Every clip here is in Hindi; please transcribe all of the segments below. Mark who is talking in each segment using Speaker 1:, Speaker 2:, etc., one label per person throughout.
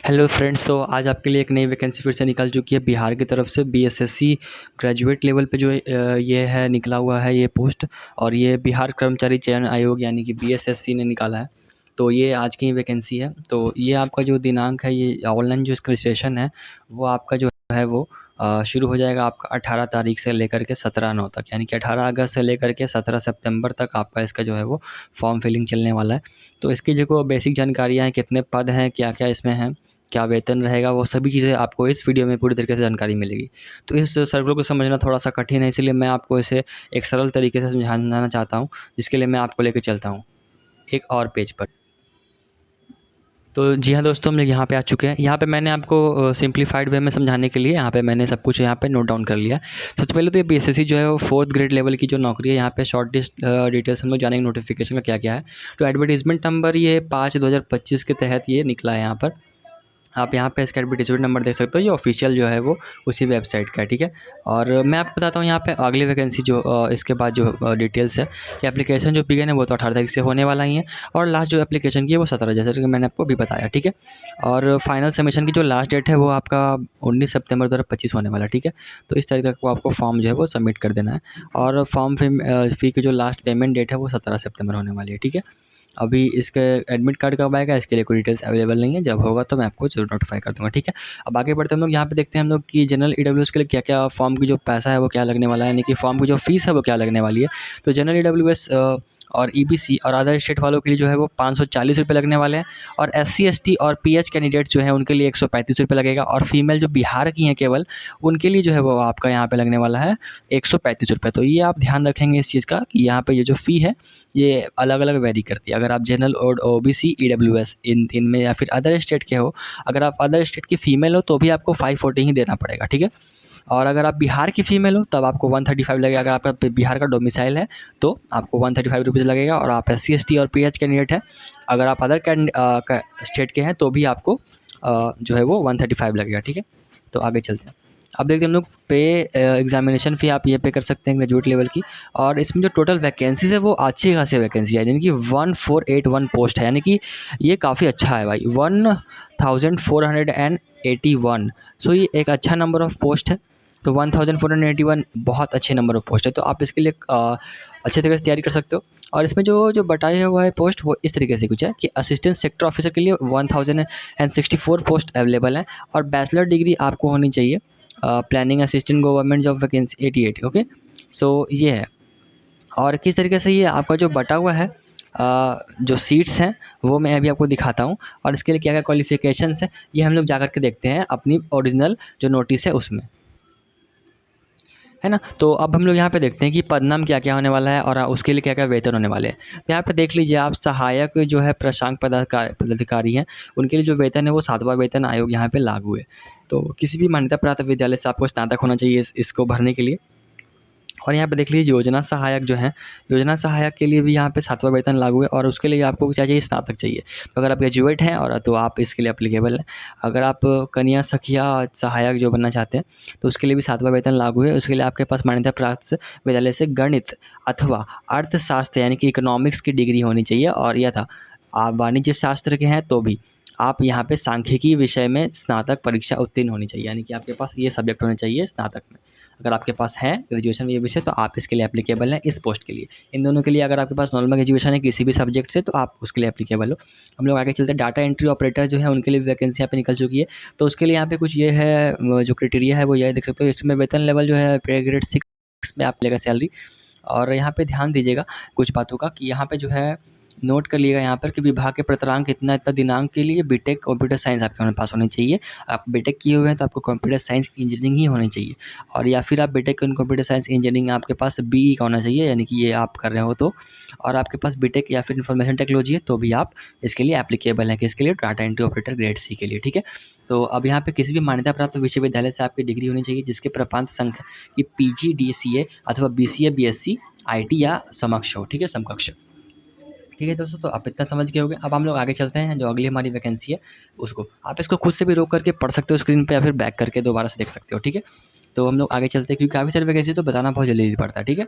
Speaker 1: हेलो फ्रेंड्स, तो आज आपके लिए एक नई वैकेंसी फिर से निकल चुकी है बिहार की तरफ से। बीएसएससी ग्रेजुएट लेवल पे जो ये है निकला हुआ है ये पोस्ट, और ये बिहार कर्मचारी चयन आयोग यानी कि बीएसएससी ने निकाला है। तो ये आज की वैकेंसी है। तो ये आपका जो दिनांक है, ये ऑनलाइन जो इसका रजिस्ट्रेशन है वो आपका जो है वो शुरू हो जाएगा आपका 18 तारीख से लेकर के 17/9 तक, यानी कि 18 अगस्त से लेकर के 17 सितंबर तक आपका इसका जो है वो फॉर्म फिलिंग चलने वाला है। तो इसकी जो बेसिक जानकारियाँ हैं, कितने पद हैं, क्या-क्या इसमें हैं, क्या वेतन रहेगा, वो सभी चीज़ें आपको इस वीडियो में पूरी तरीके से जानकारी मिलेगी। तो इस सर्कल को समझना थोड़ा-सा कठिन है, इसलिए मैं आपको इसे एक सरल तरीके से समझाना चाहता हूँ, जिसके लिए मैं आपको लेके चलता हूँ एक और पेज पर। तो जी हाँ दोस्तों, हम लोग यहाँ पे आ चुके हैं। यहाँ पे मैंने आपको सिंप्लीफाइड वे में समझाने के लिए यहाँ पे मैंने सब कुछ यहाँ पे नोट डाउन कर लिया है। सबसे पहले तो ये बीएसएससी जो है वो 4th ग्रेड लेवल की जो नौकरी है, यहाँ पे शॉर्ट लिस्ट डिटेल्स हम लोग जानेंगे नोटिफिकेशन का क्या-क्या है। तो एडवर्टाइजमेंट नंबर ये 5/2025 के तहत ये निकला है यहाँ पर। आप यहाँ पे इसका एडवर्टाइजमेंट नंबर देख सकते हो, ये ऑफिशियल जो है वो उसी वेबसाइट का है, ठीक है। और मैं आपको बताता हूँ यहाँ पे अगली वैकेंसी जो इसके बाद जो डिटेल्स है कि एप्लीकेशन जो बिगन है वो तो 18 तारीख से होने वाला ही है, और लास्ट जो एप्लीकेशन की है वो 17, जैसे कि मैंने आपको अभी बताया, ठीक है। और फाइनल सबमिशन की जो लास्ट डेट है वो आपका 19 सितंबर 2025 होने वाला है, ठीक है। तो इस तारीख तक को आपको फॉर्म जो है वो सबमिट कर देना है, और फॉर्म फ़ी की जो लास्ट पेमेंट डेट है वो 17 सितंबर होने वाली है, ठीक है। अभी इसके एडमिट कार्ड कब आएगा इसके लिए कोई डिटेल्स अवेलेबल नहीं है, जब होगा तो मैं आपको ज़रूर नोटिफाई कर दूँगा, ठीक है। अब आगे बढ़ते हम लोग यहाँ पे देखते हैं हम लोग कि जनरल ईडब्ल्यूएस के लिए क्या-क्या फॉर्म की जो पैसा है वो क्या लगने वाला है, यानी कि फॉर्म की जो फ़ीस है वो क्या लगने वाली है। तो जनरल ईडब्ल्यूएस और ईबीसी और अदर स्टेट वालों के लिए जो है वो 540 रुपये लगने वाले हैं, और एससी, एसटी और पीएच कैंडिडेट्स जो हैं उनके लिए 135 रुपये लगेगा, और फीमेल जो बिहार की हैं केवल उनके लिए जो है वो आपका यहाँ पे लगने वाला है 135 रुपये। तो ये आप ध्यान रखेंगे इस चीज़ का कि यहाँ पे ये जो फ़ी है ये अलग-अलग वेरी करती है। अगर आप जनरल और ओबीसी, ईडब्ल्यूएस इनमें या फिर अदर स्टेट के हो, अगर आप अदर स्टेट की फीमेल हो तो भी आपको 540 ही देना पड़ेगा, ठीक है। और अगर आप बिहार की फीमेल हो तब आपको 135 लगेगा। अगर आपका बिहार का डोमिसाइल है तो आपको 135 रुपीज़ लगेगा, और आप एससी, एसटी और पीएच कैंडिडेट हैं, अगर आप अदर स्टेट के हैं तो भी आपको जो है वो 135 लगेगा, ठीक है। तो आगे चलते हैं। अब देखते हैं हम लोग पे एग्ज़ामिनेशन फ़ी आप ये पे कर सकते हैं ग्रेजुएट लेवल की, और इसमें जो टोटल वैकेंसीज़ है वो अच्छी खासी वैकेंसी है, यानी कि 1481 पोस्ट है, यानी कि ये काफ़ी अच्छा है भाई, 1481। सो ये एक अच्छा नंबर ऑफ़ पोस्ट है। तो 1481 बहुत अच्छे नंबर ऑफ़ पोस्ट है, तो आप इसके लिए अच्छे तरीके से तैयारी कर सकते हो। और इसमें जो बताया हुआ है पोस्ट वो इस तरीके से कुछ है कि असिस्टेंट सेक्टर ऑफिसर के लिए 1064 पोस्ट अवेलेबल हैं, और बैचलर डिग्री आपको होनी चाहिए। Planning assistant government job vacancy 88, okay. So ये है, और किस तरीके से ये आपका जो बटा हुआ है जो सीट्स हैं वो मैं अभी आपको दिखाता हूँ, और इसके लिए क्या-क्या क्वालिफ़िकेशंस हैं ये हम लोग जा कर के देखते हैं अपनी ओरिजिनल जो नोटिस है उसमें, है ना। तो अब हम लोग यहाँ पे देखते हैं कि पदनाम क्या-क्या होने वाला है और उसके लिए क्या-क्या वेतन होने वाले हैं। तो यहाँ पे देख लीजिए आप, सहायक जो है प्रशांक पदाधिकारी हैं, उनके लिए जो वेतन है वो 7वां वेतन आयोग यहाँ पे लागू है। तो किसी भी मान्यता प्राप्त विद्यालय से आपको स्नातक होना चाहिए इसको भरने के लिए। और यहाँ पे देख लीजिए योजना सहायक जो हैं, योजना सहायक के लिए भी यहाँ पे 7वां वेतन लागू है, और उसके लिए आपको क्या चाहिए, स्नातक चाहिए। तो अगर आप ग्रेजुएट हैं और तो आप इसके लिए एप्लीकेबल हैं। अगर आप कन्या सखिया सहायक जो बनना चाहते हैं तो उसके लिए भी 7वां वेतन लागू है। उसके लिए आपके पास मान्यता प्राप्त विद्यालय से गणित अथवा अर्थशास्त्र यानी कि इकोनॉमिक्स की डिग्री होनी चाहिए, और यह था आप वाणिज्य शास्त्र के हैं तो भी आप यहाँ पे सांख्यिकी विषय में स्नातक परीक्षा उत्तीर्ण होनी चाहिए, यानी कि आपके पास ये सब्जेक्ट होने चाहिए स्नातक में। अगर आपके पास है ग्रेजुएशन में ये विषय तो आप इसके लिए एप्लीकेबल हैं इस पोस्ट के लिए। इन दोनों के लिए अगर आपके पास नॉर्मल ग्रेजुएशन है किसी भी सब्जेक्ट से तो आप उसके लिए एप्लीकेबल हो। हम लोग आगे चलते हैं, डाटा एंट्री ऑपरेटर जो है उनके लिए वैकेंसी यहाँ पे निकल चुकी है। तो उसके लिए यहाँ पे कुछ ये है, जो क्राइटेरिया है वो ये देख सकते हो। इसमें वेतन लेवल जो है पे ग्रेड 6 में आप लेगा सैलरी। और यहाँ पे ध्यान दीजिएगा कुछ बातों का कि यहाँ पे जो है नोट कर लिएगा यहाँ पर कि विभाग के प्रतिरांक इतना इतना दिनांक के लिए बीटेक कंप्यूटर साइंस आपके होने पास होनी चाहिए। आप बीटेक किए हुए हैं तो आपको कंप्यूटर साइंस इंजीनियरिंग ही होनी चाहिए, और या फिर आप BTech in computer science engineering आपके पास बीई का होना चाहिए, यानी कि ये आप कर रहे हो तो। और आपके पास बीटेक या फिर इन्फॉर्मेशन टेक्नोलॉजी है तो भी आप इसके लिए एप्लीकेबल है, कि इसके लिए data entry operator grade C के लिए, ठीक है। तो अब यहाँ पे किसी भी मान्यता प्राप्त विश्वविद्यालय से आपकी डिग्री होनी चाहिए जिसके प्रपांत संख्या की पीजी डीसीए अथवा बीसीए बीएससी आईटी या समकक्ष हो, ठीक है, समकक्ष। ठीक है दोस्तों, तो आप इतना समझ गए होंगे। अब हम लोग आगे चलते हैं, जो अगली हमारी वैकेंसी है उसको आप इसको खुद से भी रोक करके पढ़ सकते हो स्क्रीन पे, या फिर बैक करके दोबारा से देख सकते हो, ठीक है। तो हम लोग आगे चलते हैं क्योंकि काफ़ी सारी वैकेंसी तो बताना बहुत जल्दी पड़ता है, ठीक है।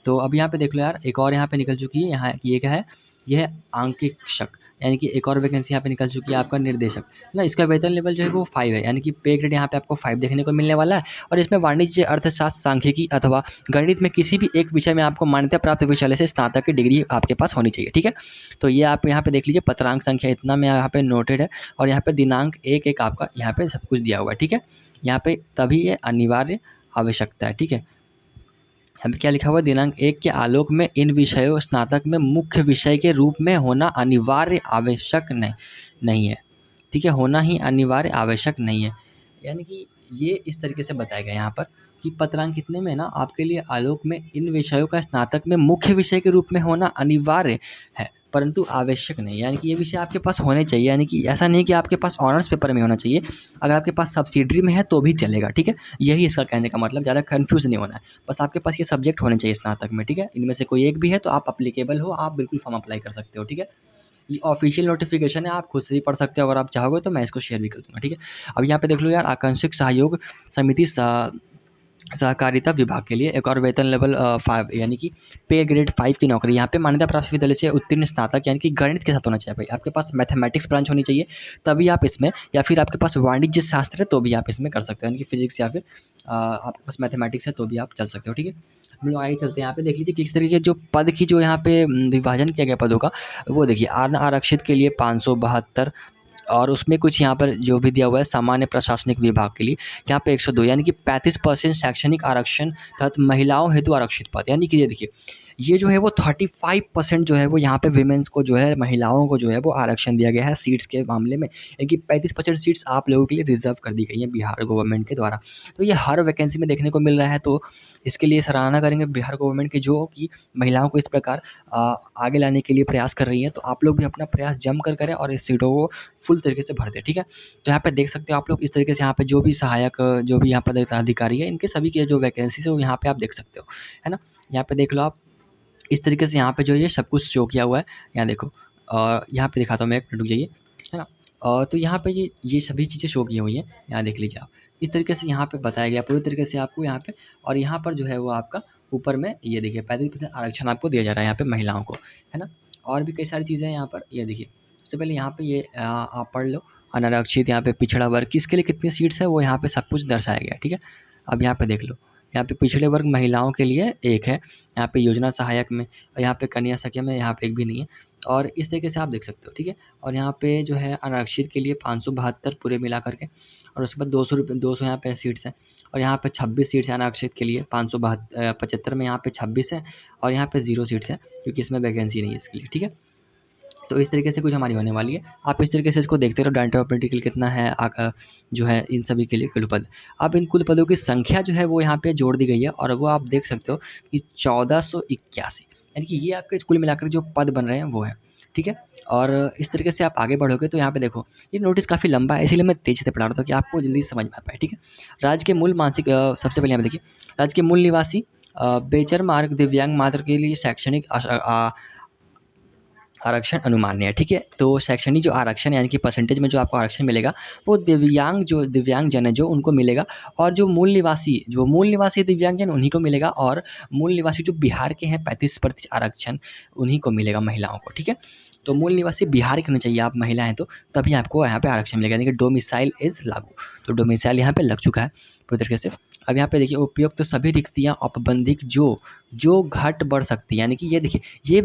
Speaker 1: तो अब यहाँ पे देख लो यार, एक और यहाँ पे निकल चुकी है। यहाँ ये क्या है, ये है आंकिक्षक, यानी कि एक और वैकेंसी यहाँ पे निकल चुकी है आपका निर्देशक ना, इसका वेतन लेवल जो है वो 5 है, यानी कि पे ग्रेड यहाँ पे आपको 5 देखने को मिलने वाला है। और इसमें वाणिज्य, अर्थशास्त्र, सांख्यिकी अथवा गणित में किसी भी एक विषय में आपको मान्यता प्राप्त विषय से स्नातक की डिग्री आपके पास होनी चाहिए, ठीक है। तो ये आप यहाँ पे देख लीजिए, पत्रांक संख्या इतना में यहाँ पे नोटेड है, और यहाँ पे दिनांक 1/1 आपका यहाँ पे सब कुछ दिया हुआ है, ठीक है। यहाँ पे तभी ये अनिवार्य आवश्यकता है, ठीक है। यहाँ पे क्या लिखा हुआ है, दिनांक 1 के आलोक में इन विषयों स्नातक में मुख्य विषय के रूप में होना अनिवार्य आवश्यक नहीं है, ठीक है। होना ही अनिवार्य आवश्यक नहीं है, यानी कि ये इस तरीके से बताया गया यहाँ पर कि पत्रांक कितने में ना आपके लिए आलोक में इन विषयों का स्नातक में मुख्य विषय के रूप में होना अनिवार्य है, परंतु आवश्यक नहीं, यानी कि ये विषय आपके पास होने चाहिए। यानी कि ऐसा नहीं कि आपके पास ऑनर्स पेपर में होना चाहिए, अगर आपके पास सब्सिडरी में है तो भी चलेगा, ठीक है। यही इसका कहने का मतलब, ज़्यादा कन्फ्यूज़ नहीं होना है, बस आपके पास ये सब्जेक्ट होने चाहिए स्नातक में, ठीक है। इनमें से कोई एक भी है तो आप अप्लीकेबल हो, आप बिल्कुल फॉर्म अप्लाई कर सकते हो, ठीक है। ये ऑफिशियल नोटिफिकेशन है, आप खुद से ही पढ़ सकते हो, अगर आप चाहोगे तो मैं इसको शेयर भी कर दूँगा, ठीक है। अब यहाँ पे देख लो यार, आकांक्षिक सहयोग समिति सहकारिता विभाग के लिए एक और वेतन लेवल 5, यानी कि पे ग्रेड 5 की नौकरी। यहाँ पे मान्यता प्राप्त विद्यालय से उत्तीर्ण स्नातक, यानी कि गणित के साथ होना चाहिए भाई, आपके पास मैथमेटिक्स ब्रांच होनी चाहिए तभी आप इसमें, या फिर आपके पास वाणिज्य शास्त्र है तो भी आप इसमें कर सकते हो, यानी कि फिजिक्स या फिर आपके पास मैथमेटिक्स है तो भी आप चल सकते हो, ठीक है। हम लोग आगे चलते हैं, यहाँ पे देख लीजिए किस तरीके के जो पद की जो यहाँ पे विभाजन किया गया पदों का, वो देखिए। आरक्षित के लिए 572, और उसमें कुछ यहाँ पर जो भी दिया हुआ है सामान्य प्रशासनिक विभाग के लिए यहाँ पे 102, यानी कि 35% शैक्षणिक आरक्षण तहत महिलाओं हेतु आरक्षित पद, यानी कि ये देखिए, ये जो है वो 35% जो है वो यहाँ पे विमेंस को जो है, महिलाओं को जो है वो आरक्षण दिया गया है सीट्स के मामले में, यानी कि 35% सीट्स आप लोगों के लिए रिजर्व कर दी गई हैं बिहार गवर्नमेंट के द्वारा। तो ये हर वैकेंसी में देखने को मिल रहा है, तो इसके लिए सराहना करेंगे बिहार गवर्नमेंट की, जो कि महिलाओं को इस प्रकार आगे लाने के लिए प्रयास कर रही है। तो आप लोग भी अपना प्रयास जम कर करें और इस सीटों को फुल तरीके से भर दें, ठीक है। तो यहाँ पे देख सकते हो आप लोग, इस तरीके से यहाँ पे जो भी सहायक, जो भी यहाँ पर अधिकारी है, इनके सभी के जो वैकेंसीज है वो यहाँ पे आप देख सकते हो, है ना। यहाँ पे देख लो आप, इस तरीके से यहाँ पे जो ये सब कुछ शो किया हुआ है, यहाँ देखो। और यहाँ पे दिखाता हूँ मैं, एक मिनट रुक जाइए, है ना। और तो यहाँ पे ये सभी चीज़ें शो की हुई हैं, यहाँ देख लीजिए आप। इस तरीके से यहाँ पे बताया गया पूरी तरीके से आपको यहाँ पे, और यहाँ पर जो है वो आपका ऊपर में ये देखिए 35% आरक्षण आपको दिया जा रहा है यहाँ पे महिलाओं को, है ना। और भी कई सारी चीज़ें हैं यहाँ पर, ये देखिए। सबसे पहले यहाँ पे ये आप पढ़ लो, अनारक्षित, यहाँ पे पिछड़ा वर्ग किसके लिए कितनी सीट्स है वो यहाँ पे सब कुछ दर्शाया गया है, ठीक है। अब यहाँ पे देख लो, यहाँ पे पिछड़े वर्ग महिलाओं के लिए एक है, यहाँ पे योजना सहायक में, और यहाँ पे कन्या सखिया में यहाँ पे एक भी नहीं है, और इस तरीके से आप देख सकते हो, ठीक है। और यहाँ पे जो है अनारक्षित के लिए 572 पूरे मिला करके, और उसके बाद 200 यहाँ पे सीट्स हैं, और यहाँ पे 26 सीट्स हैं अनारक्षित के लिए, 575 में यहाँ पे 26 है, और यहाँ पे 0 सीट्स हैं क्योंकि इसमें वैकेंसी नहीं है इसके लिए, ठीक है। तो इस तरीके से कुछ हमारी होने वाली है, आप इस तरीके से इसको देखते रहो, डाटा ऑफ आर्टिकल कितना है जो है इन सभी के लिए कुल पद। अब इन कुल पदों की संख्या जो है वो यहाँ पे जोड़ दी गई है, और वो आप देख सकते हो कि 1481, यानी कि ये आपके कुल मिलाकर जो पद बन रहे हैं वो है, ठीक है। और इस तरीके से आप आगे बढ़ोगे तो यहाँ पे देखो, ये नोटिस काफ़ी लंबा है, इसीलिए मैं तेज़ी से पढ़ा रहा था कि आपको जल्दी समझ में आ पाए, ठीक है। राज्य के मूल मानसिक, सबसे पहले यहाँ पे देखिए, राज्य के मूल निवासी बेचर मार्ग दिव्यांग मात्र के लिए शैक्षणिक आरक्षण अनुमान्य है, ठीक है। तो शैक्षणिक जो आरक्षण यानी कि परसेंटेज में जो आपको आरक्षण मिलेगा वो दिव्यांगजन है जो उनको मिलेगा, और जो मूल निवासी दिव्यांगजन उन्हीं को मिलेगा, और मूल निवासी जो बिहार के हैं 35% आरक्षण उन्हीं को मिलेगा महिलाओं को, ठीक है। तो मूल निवासी बिहार के होने चाहिए आप महिला हैं तो, तभी आपको यहाँ पे आरक्षण मिलेगा, यानी कि डोमिसाइल इज़ लागू। तो डोमिसाइल यहाँ पे लग चुका है पूरी तरीके से। अब यहाँ पे देखिए, उपयुक्त तो सभी रिक्तियाँ औपबंधिक जो घट बढ़ सकती है, यानी कि ये देखिए, ये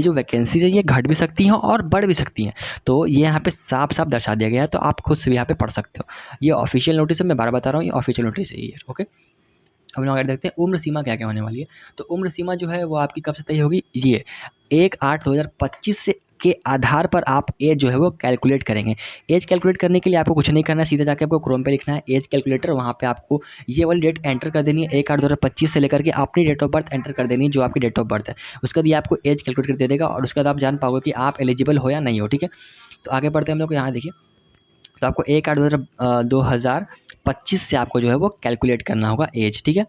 Speaker 1: जो वैकेंसीज है ये घट भी सकती हैं और बढ़ भी सकती हैं, तो ये यहाँ पे साफ साफ दर्शा दिया गया है, तो आप खुद से भी यहाँ पे पढ़ सकते हो। ये ऑफिशियल नोटिस है, मैं बार बता रहा हूँ, ये ऑफिशियल नोटिस है ये, ओके। अब लोग आगे देखते हैं उम्र सीमा क्या क्या होने वाली है। तो उम्र सीमा जो है वो आपकी कब से तय होगी, ये 1/8/2025 से के आधार पर आप एज जो है वो कैलकुलेट करेंगे। एज कैलकुलेट करने के लिए आपको कुछ नहीं करना है, सीधा जाके आपको क्रोम पे लिखना है एज कैलकुलेटर, वहाँ पे आपको ये वाली डेट एंटर कर देनी है, 1/8/2025 से लेकर के अपनी डेट ऑफ बर्थ एंटर कर देनी है, जो आपकी डेट ऑफ बर्थ है। उसके बाद ये आपको एज कैलकुलेट कर दे देगा, और उसके बाद आप जान पाओगे कि आप एलिजिबल हो या नहीं हो, ठीक है। तो आगे बढ़ते हैं हम लोग, यहाँ देखिए, तो आपको 1/8/2025 से आपको जो है वो कैलकुलेट करना होगा एज, ठीक है।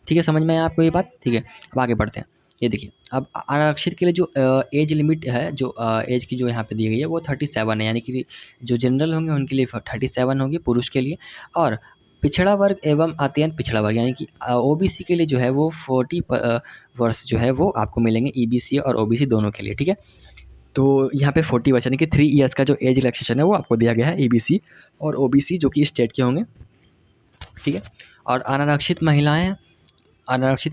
Speaker 1: ठीक है, समझ में आया आपको ये बात, ठीक है। अब आगे बढ़ते हैं, ये देखिए, अब आरक्षित के लिए जो एज लिमिट है, जो एज की जो यहाँ पे दी गई है वो 37 है, यानी कि जो जनरल होंगे उनके लिए 37 होगी पुरुष के लिए, और पिछड़ा वर्ग एवं अत्यंत पिछड़ा वर्ग यानी कि ओबीसी के लिए जो है वो 40 वर्ष जो है वो आपको मिलेंगे, ईबीसी और ओबीसी दोनों के लिए, ठीक है। तो यहाँ पे 40 वर्ष यानी कि 3 ईयर्स का जो एज रिलैक्सेशन है वो आपको दिया गया है ईबीसी और ओबीसी जो कि स्टेट के होंगे, ठीक है। और अनारक्षित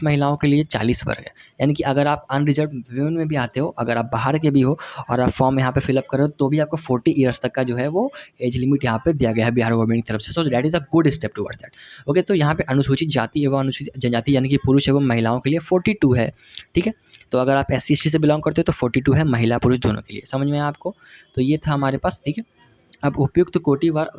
Speaker 1: महिलाओं के लिए 40 वर्ग है, यानी कि अगर आप अनरिजर्व वुमेन में भी आते हो, अगर आप बाहर के भी हो और आप फॉर्म यहाँ पे फिलअप करो तो भी आपको 40 ईयर्स तक का जो है वो एज लिमिट यहाँ पे दिया गया है बिहार गवर्नमेंट की तरफ से। So that is a good step towards that. Okay, तो यहाँ पे अनुसूचित जाति एवं अनुसूचित जनजाति यानी कि पुरुष एवं महिलाओं के लिए 42 है, ठीक है। तो अगर आप SC/ST से बिलोंग करते हो तो 42 है महिला पुरुष दोनों के लिए। समझ में आया आपको? तो ये था हमारे पास, ठीक है। अब उपयुक्त कोटिवार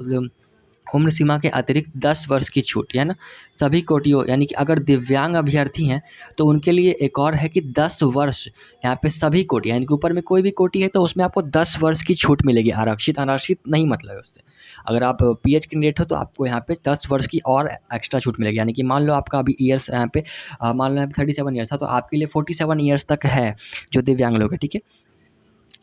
Speaker 1: उम्र सीमा के अतिरिक्त 10 वर्ष की छूट है ना, सभी कोटियों यानी कि अगर दिव्यांग अभ्यर्थी हैं तो उनके लिए एक और है कि 10 वर्ष यहाँ पे सभी कोटि यानी कि ऊपर में कोई भी कोटि है तो उसमें आपको 10 वर्ष की छूट मिलेगी। आरक्षित अनारक्षित नहीं मतलब है उससे। अगर आप PH कैंडिडेट हो तो आपको यहाँ पे 10 वर्ष की और एक्स्ट्रा छूट मिलेगी, यानी कि मान लो आपका अभी ईयर्स यहाँ पे मान लो यहाँ पे 37 ईयर्स था तो आपके लिए 47 ईयर्स तक है जो दिव्यांग लोग हैं, ठीक है।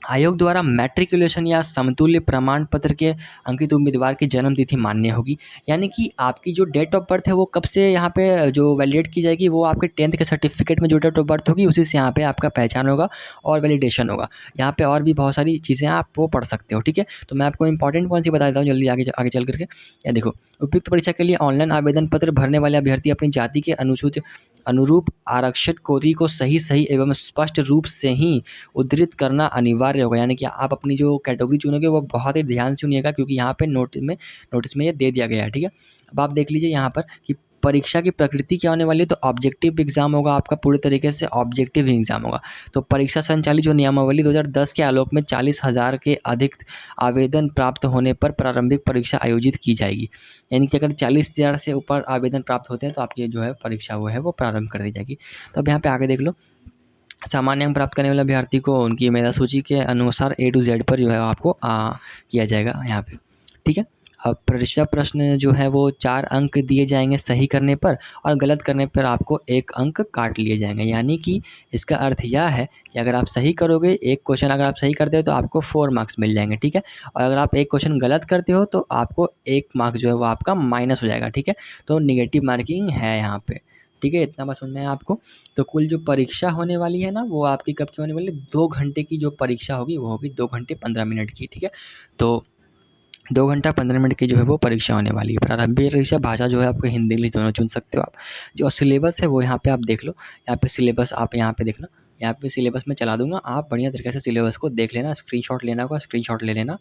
Speaker 1: आयोग द्वारा मैट्रिकुलेशन या समतुल्य प्रमाण पत्र के अंकित उम्मीदवार की जन्म तिथि मान्य होगी, यानी कि आपकी जो डेट ऑफ बर्थ है वो कब से यहाँ पे जो वैलिडेट की जाएगी, वो आपके 10th के सर्टिफिकेट में जो डेट ऑफ बर्थ होगी उसी से यहाँ पे आपका पहचान होगा और वैलिडेशन होगा। यहाँ पे और भी बहुत सारी चीज़ें आप वो पढ़ सकते हो, ठीक है। तो मैं आपको इंपॉर्टेंट कौन सी बता देता हूँ जल्दी आगे आगे चल करके। या देखो, उपयुक्त परीक्षा के लिए ऑनलाइन आवेदन पत्र भरने वाले अभ्यर्थी अपनी जाति के अनुरूप आरक्षित कोटि को सही एवं स्पष्ट रूप से ही उद्धृत करना अनिवार्य होगा, यानी कि आप अपनी जो कैटेगरी चुनोगे वो बहुत ही ध्यान से चुनिएगा क्योंकि यहाँ पे नोटिस में ये दे दिया गया है, ठीक है। अब आप देख लीजिए यहाँ पर कि परीक्षा की प्रकृति क्या होने वाली है, तो ऑब्जेक्टिव एग्जाम होगा आपका, पूरे तरीके से ऑब्जेक्टिव एग्जाम होगा। तो परीक्षा संचालित जो नियमावली 2010 के आलोक में 40,000 के अधिक आवेदन प्राप्त होने पर प्रारंभिक परीक्षा आयोजित की जाएगी, यानी कि अगर 40,000 से ऊपर आवेदन प्राप्त होते हैं तो आपकी जो है परीक्षा वो है वो प्रारंभ कर दी जाएगी। तो अब यहाँ पे आगे देख लो, सामान्य अंक प्राप्त करने वाले अभ्यर्थी को उनकी मेधा सूची के अनुसार A to Z पर जो है आपको किया जाएगा यहाँ पे, ठीक है। अब परीक्षा प्रश्न जो है वो 4 अंक दिए जाएंगे सही करने पर और गलत करने पर आपको 1 अंक काट लिए जाएंगे, यानी कि इसका अर्थ यह है कि अगर आप सही करोगे एक क्वेश्चन अगर आप सही करते हो तो आपको 4 मार्क्स मिल जाएंगे, ठीक है। और अगर आप एक क्वेश्चन गलत करते हो तो आपको 1 मार्क्स जो है वो आपका माइनस हो जाएगा, ठीक है। तो निगेटिव मार्किंग है यहाँ पे, ठीक है। इतना बस समझ में है आपको। तो कुल जो परीक्षा होने वाली है ना वो आपकी कब की होने वाली है, 2 घंटे की जो परीक्षा होगी वो होगी 2 घंटे 15 मिनट की, ठीक है। तो 2 घंटा 15 मिनट की जो है वो परीक्षा होने वाली है। प्रारंभिक परीक्षा भाषा जो है आपको हिंदी इंग्लिश दोनों चुन सकते हो आप। जो सिलेबस है वो यहाँ पे आप देख लो, यहाँ पे सिलेबस आप यहाँ पे देखना, यहाँ पे सिलेबस मैं चला दूंगा, आप बढ़िया तरीके से सिलेबस को देख लेना, स्क्रीनशॉट लेना होगा स्क्रीनशॉट ले लेना,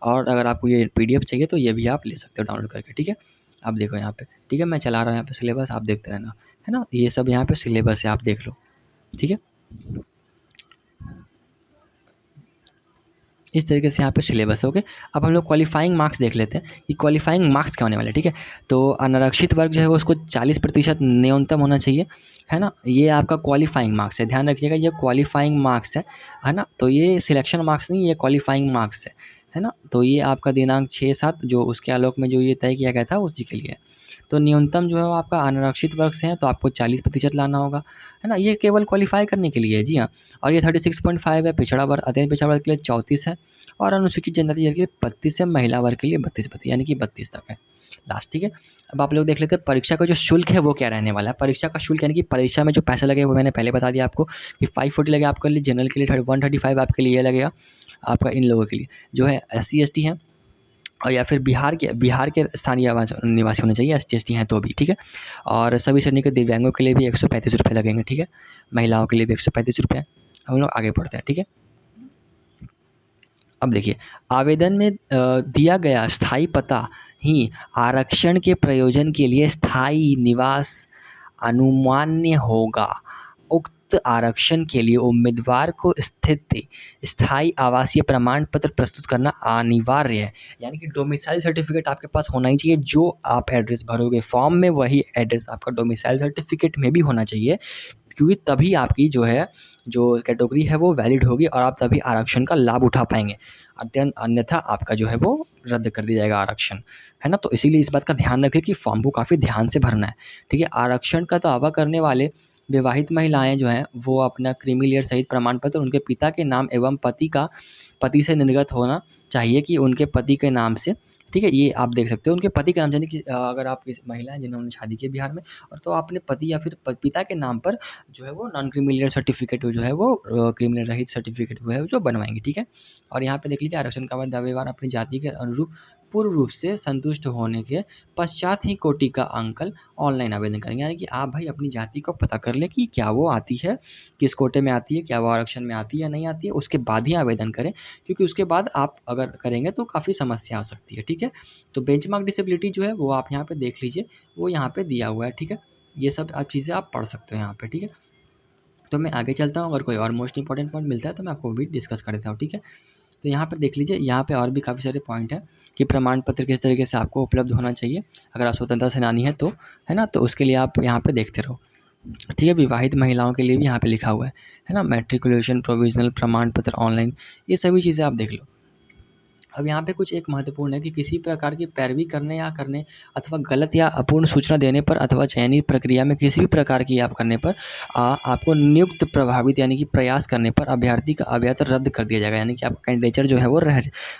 Speaker 1: और अगर आपको ये PDF चाहिए तो ये भी आप ले सकते हो डाउनलोड करके, ठीक है। अब देखो यहाँ पे, ठीक है, मैं चला रहा हूँ यहाँ पे सिलेबस, आप देखते रहना, है ना। ये सब यहाँ पे सिलेबस है, आप देख लो, ठीक है। इस तरीके से यहाँ पे सिलेबस है, ओके। अब हम लोग क्वालिफाइंग मार्क्स देख लेते हैं कि क्वालिफाइंग मार्क्स क्या होने वाले हैं, ठीक है। तो अनारक्षित वर्ग जो है वो उसको 40% न्यूनतम होना चाहिए, है ना। ये आपका क्वालिफाइंग मार्क्स है, ध्यान रखिएगा ये क्वालिफाइंग मार्क्स है ना। तो ये सिलेक्शन मार्क्स नहीं, ये क्वालिफाइंग मार्क्स है ना। तो ये आपका दिनांक 6/7 जो उसके आलोक में जो ये तय किया गया था उसी के लिए। तो न्यूनतम जो है वो आपका अनारक्षित वर्ग से है तो आपको 40% लाना होगा, है ना। ये केवल क्वालिफाई करने के लिए है, जी हाँ। और ये 36.5 है, पिछड़ा वर्ग अत्यंत पिछड़ा वर्ग के लिए 34 है, और अनुसूचित जनजाति के लिए 32 है, महिला वर्ग के लिए 32 यानी कि 32 तक है लास्ट, ठीक है। अब आप लोग देख लेते हैं परीक्षा का जो शुल्क है वो क्या रहने वाला है। परीक्षा का शुल्क यानी कि परीक्षा में जो पैसा लगेगा वो मैंने पहले बता दिया आपको कि 540 लगेगा आपके लिए, जनरल के लिए 135 आपके लिए लगेगा आपका इन लोगों के लिए जो है SC/ST हैं, और या फिर बिहार के स्थानीय निवासी होने चाहिए, ST/ST हैं तो भी, ठीक है। और सभी श्रेणी के दिव्यांगों के लिए भी 135 रुपये लगेंगे, ठीक है। महिलाओं के लिए भी 135 रुपये। हम लोग आगे बढ़ते हैं, ठीक है। अब देखिए, आवेदन में दिया गया स्थायी पता ही आरक्षण के प्रयोजन के लिए स्थायी निवास अनुमान्य होगा। उक्त आरक्षण के लिए उम्मीदवार को स्थित स्थायी आवासीय प्रमाण पत्र प्रस्तुत करना अनिवार्य है, यानी कि डोमिसाइल सर्टिफिकेट आपके पास होना ही चाहिए। जो आप एड्रेस भरोगे फॉर्म में वही एड्रेस आपका डोमिसाइल सर्टिफिकेट में भी होना चाहिए, क्योंकि तभी आपकी जो है जो कैटेगरी है वो वैलिड होगी और आप तभी आरक्षण का लाभ उठा पाएंगे। अन्यथा आपका जो है वो रद्द कर दिया जाएगा आरक्षण, है ना। तो इसीलिए इस बात का ध्यान रखें कि फॉर्म को काफ़ी ध्यान से भरना है, ठीक है। आरक्षण का दावा करने वाले विवाहित महिलाएं जो हैं वो अपना क्रीमी लेयर सहित प्रमाण पत्र उनके पिता के नाम एवं पति से निर्गत होना चाहिए कि उनके पति के नाम से ठीक है, ये आप देख सकते हो उनके पति का नाम, यानी कि अगर आप इस महिला हैं जिन्होंने शादी की है बिहार में, और तो आप अपने पति या फिर पिता के नाम पर जो है वो नॉन क्रिमिनल सर्टिफिकेट जो है वो क्रिमिनल रहित सर्टिफिकेट वो है जो बनवाएंगे। ठीक है, और यहाँ पे देख लीजिए, आरक्षण का बाद दावेदार अपनी जाति के अनुरूप पूर्ण रूप से संतुष्ट होने के पश्चात ही कोटि का अंकल ऑनलाइन आवेदन करेंगे। यानी कि आप भाई अपनी जाति को पता कर लें कि क्या वो आती है, किस कोटे में आती है, क्या वो आरक्षण में आती है या नहीं आती है, उसके बाद ही आवेदन करें, क्योंकि उसके बाद आप अगर करेंगे तो काफ़ी समस्या आ सकती है। ठीक है, तो बेंचमार्क डिसेबिलिटी जो है वो आप यहाँ पे देख लीजिए, वो यहाँ पे दिया हुआ है। ठीक है, ये सब आप चीज़ें आप पढ़ सकते हो यहाँ पे। ठीक है, तो मैं आगे चलता हूँ, अगर कोई और मोस्ट इंपॉर्टेंट पॉइंट मिलता है तो मैं आपको भी डिस्कस कर देता हूँ। ठीक है, तो यहाँ पर देख लीजिए, यहाँ पे और भी काफ़ी सारे पॉइंट हैं कि प्रमाण पत्र किस तरीके से आपको उपलब्ध होना चाहिए अगर आप स्वतंत्रता सेनानी है तो, है ना, तो उसके लिए आप यहाँ पे देखते रहो। ठीक है, विवाहित महिलाओं के लिए भी यहाँ पे लिखा हुआ है ना, मैट्रिकुलेशन प्रोविजनल प्रमाण पत्र ऑनलाइन, ये सभी चीज़ें आप देख लो। अब यहाँ पे कुछ एक महत्वपूर्ण है कि किसी प्रकार की पैरवी करने या करने अथवा गलत या अपूर्ण सूचना देने पर अथवा चयनित प्रक्रिया में किसी भी प्रकार की आप करने पर आपको नियुक्त प्रभावित यानी कि प्रयास करने पर अभ्यर्थी का अभ्यर्थ रद्द कर दिया जाएगा। यानी कि आपका कैंडिडेचर जो है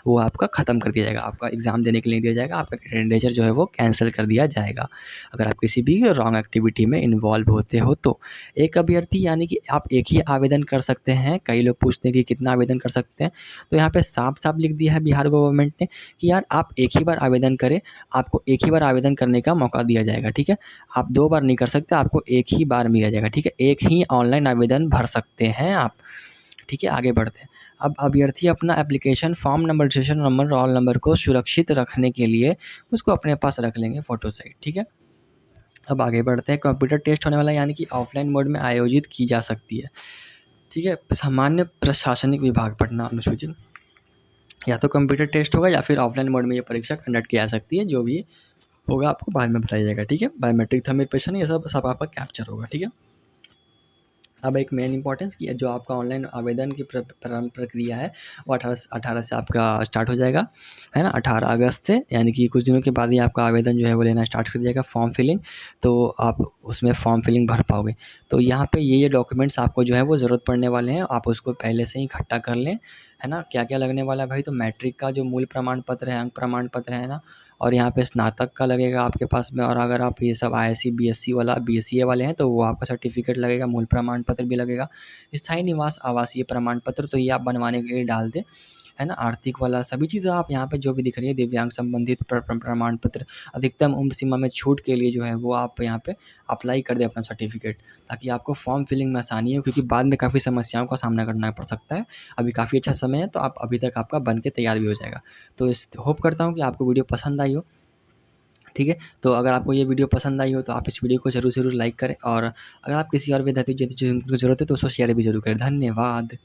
Speaker 1: वो आपका ख़त्म कर दिया जाएगा, आपका एग्ज़ाम देने के लिए दिया जाएगा, आपका कैंडिडेचर जो है वो कैंसिल कर दिया जाएगा अगर आप किसी भी रॉन्ग एक्टिविटी में इन्वॉल्व होते हो तो। एक अभ्यर्थी यानी कि आप एक ही आवेदन कर सकते हैं। कई लोग पूछते हैं कि कितना आवेदन कर सकते हैं, तो यहाँ पे साफ-साफ लिख दिया है बिहार गवर्नमेंट ने कि यार आप एक ही बार आवेदन करें, आपको एक ही बार आवेदन करने का मौका दिया जाएगा। ठीक है, आप 2 बार नहीं कर सकते, आपको एक ही बार दिया जाएगा। ठीक है, एक ही ऑनलाइन आवेदन भर सकते हैं आप। ठीक है, आगे बढ़ते हैं। अब अभ्यर्थी अपना application form number, registration number, roll number को सुरक्षित रखने के लिए उसको अपने पास रख लेंगे फ़ोटो सहित। ठीक है, अब आगे बढ़ते हैं। कंप्यूटर टेस्ट होने वाला यानी कि ऑफलाइन मोड में आयोजित की जा सकती है। ठीक है, सामान्य प्रशासनिक विभाग पटना अनुसूचित, या तो कंप्यूटर टेस्ट होगा या फिर ऑफलाइन मोड में ये परीक्षा कंडक्ट की जा सकती है। जो भी होगा आपको बाद में बताया जाएगा। ठीक है, बायोमेट्रिक थंब इम्प्रेशन ये सब आपका कैप्चर होगा। ठीक है, अब एक मेन इंपॉर्टेंस की जो आपका ऑनलाइन आवेदन की प्रक्रिया है वो 18 से आपका स्टार्ट हो जाएगा, है ना, 18 अगस्त से, यानी कि कुछ दिनों के बाद ही आपका आवेदन जो है वो लेना स्टार्ट कर दिया फॉर्म फिलिंग, तो आप उसमें फॉर्म फिलिंग भर पाओगे। तो यहाँ पे ये डॉक्यूमेंट्स आपको जो है वो ज़रूरत पड़ने वाले हैं, आप उसको पहले से ही इकट्ठा कर लें, है ना। क्या क्या लगने वाला है भाई, तो मैट्रिक का जो मूल प्रमाण पत्र है, अंक प्रमाण पत्र है ना, और यहाँ पे स्नातक का लगेगा आपके पास में, और अगर आप ये सब आईएससी बीएससी वाला बीएससीए वाले हैं तो वो आपका सर्टिफिकेट लगेगा, मूल प्रमाण पत्र भी लगेगा। स्थायी निवास आवासीय प्रमाण पत्र तो ये आप बनवाने के लिए डाल दें, है ना। आर्थिक वाला सभी चीज़ें आप यहाँ पे जो भी दिख रही है, दिव्यांग संबंधित प्रमाण पत्र, अधिकतम उम्र सीमा में छूट के लिए जो है वो आप यहाँ पे अप्लाई कर दें अपना सर्टिफिकेट, ताकि आपको फॉर्म फिलिंग में आसानी हो, क्योंकि बाद में काफ़ी समस्याओं का सामना करना पड़ सकता है। अभी काफ़ी अच्छा समय है, तो आप अभी तक आपका बन के तैयार भी हो जाएगा। तो इस होप करता हूँ कि आपको वीडियो पसंद आई हो। ठीक है, तो अगर आपको ये वीडियो पसंद आई हो तो आप इस वीडियो को ज़रूर लाइक करें, और अगर आप किसी और विद्यार्थी जिनको ज़रूरत है तो उसको शेयर भी ज़रूर करें। धन्यवाद।